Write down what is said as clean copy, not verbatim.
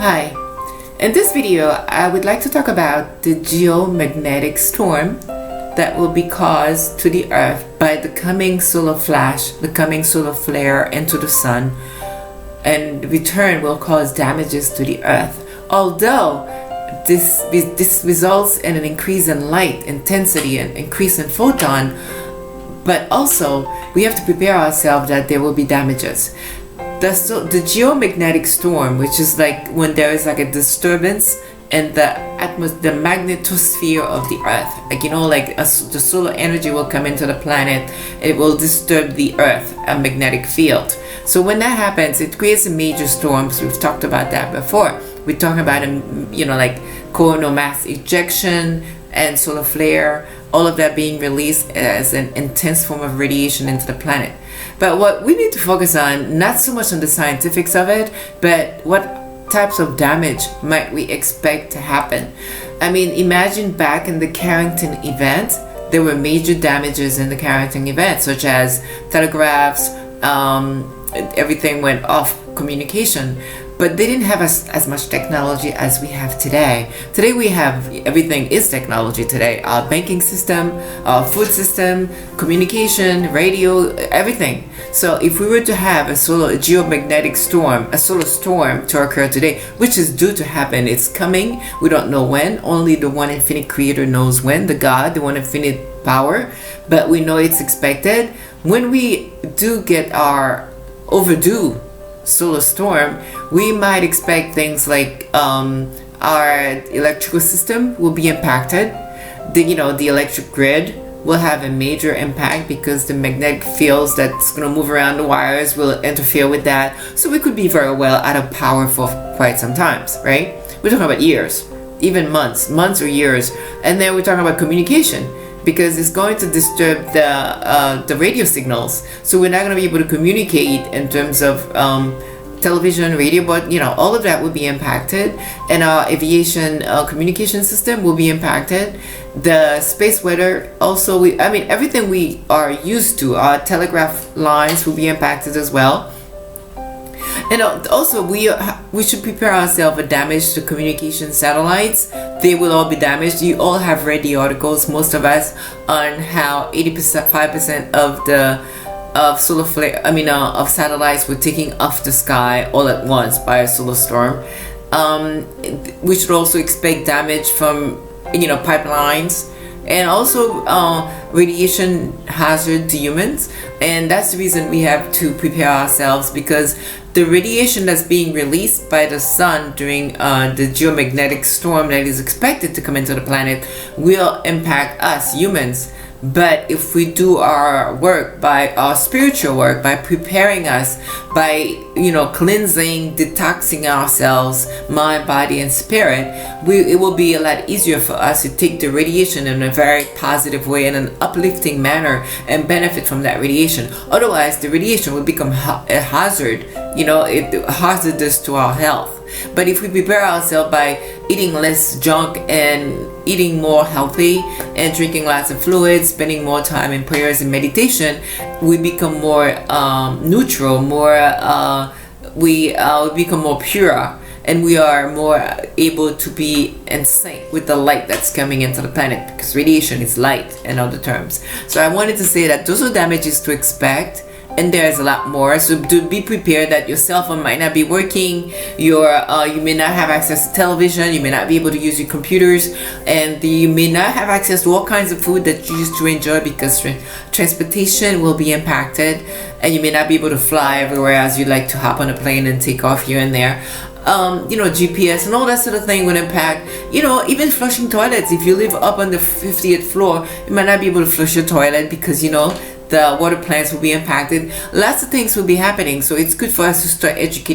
Hi, in this video I would like to talk about the geomagnetic storm that will be caused to the earth by the coming solar flash, the coming solar flare into the sun, and in return will cause damages to the earth. Although this results in an increase in light intensity and increase in photon, but also we have to prepare ourselves that there will be damages. The geomagnetic storm, which is like when there is like a disturbance in the magnetosphere of the earth, like the solar energy will come into the planet, it will disturb the earth, a magnetic field. So when that happens, it creates a major storms. We've talked about that before. We talk about like coronal mass ejection and solar flare, all of that being released as an intense form of radiation into the planet. But what we need to focus on, not so much on the scientifics of it, but what types of damage might we expect to happen. I mean, imagine back in the CARRINGTON event, there were major damages in the CARRINGTON event, such as telegraphs, everything went off communication. But they didn't have as much technology as we have today. Today we have, everything is technology today. Our banking system, our food system, communication, radio, everything. So if we were to have a geomagnetic storm, a solar storm to occur today, which is due to happen, it's coming, we don't know when, only the one infinite creator knows when, the God, the one infinite power, but we know it's expected. When we do get our overdue solar storm, we might expect things like our electrical system will be impacted. The electric grid will have a major impact because the magnetic fields that's going to move around the wires will interfere with that. So we could be very well out of power for quite some times, right? We're talking about years, even months or years. And then we're talking about communication, because it's going to disturb the radio signals. So we're not going to be able to communicate in terms of television, radio, but all of that will be impacted. And our aviation communication system will be impacted. The space weather also, everything we are used to, our telegraph lines will be impacted as well. And also we should prepare ourselves for damage to communication satellites. They will all be damaged. You all have read the articles, most of us, on how 5% of solar flare, of satellites were taking off the sky all at once by a solar storm. We should also expect damage from pipelines, and also radiation hazard to humans. And that's the reason we have to prepare ourselves, because the radiation that's being released by the sun during the geomagnetic storm that is expected to come into the planet will impact us humans. But if we do our work, by our spiritual work, by preparing us, by cleansing, detoxing ourselves, mind, body, and spirit, it will be a lot easier for us to take the radiation in a very positive way, in an uplifting manner, and benefit from that radiation. Otherwise, the radiation will become a hazard. It hazardous to our health. But if we prepare ourselves by eating less junk and eating more healthy and drinking lots of fluids, spending more time in prayers and meditation, we become more neutral, we become more pure, and we are more able to be in sync with the light that's coming into the planet, because radiation is light in other terms. So I wanted to say that those are damages to expect. And there's a lot more, so do be prepared that your cell phone might not be working, you may not have access to television, you may not be able to use your computers, and you may not have access to all kinds of food that you used to enjoy, because transportation will be impacted, and you may not be able to fly everywhere as you like to hop on a plane and take off here and there. GPS and all that sort of thing would impact, even flushing toilets. If you live up on the 50th floor, you might not be able to flush your toilet because the water plants will be impacted. Lots of things will be happening, so it's good for us to start educating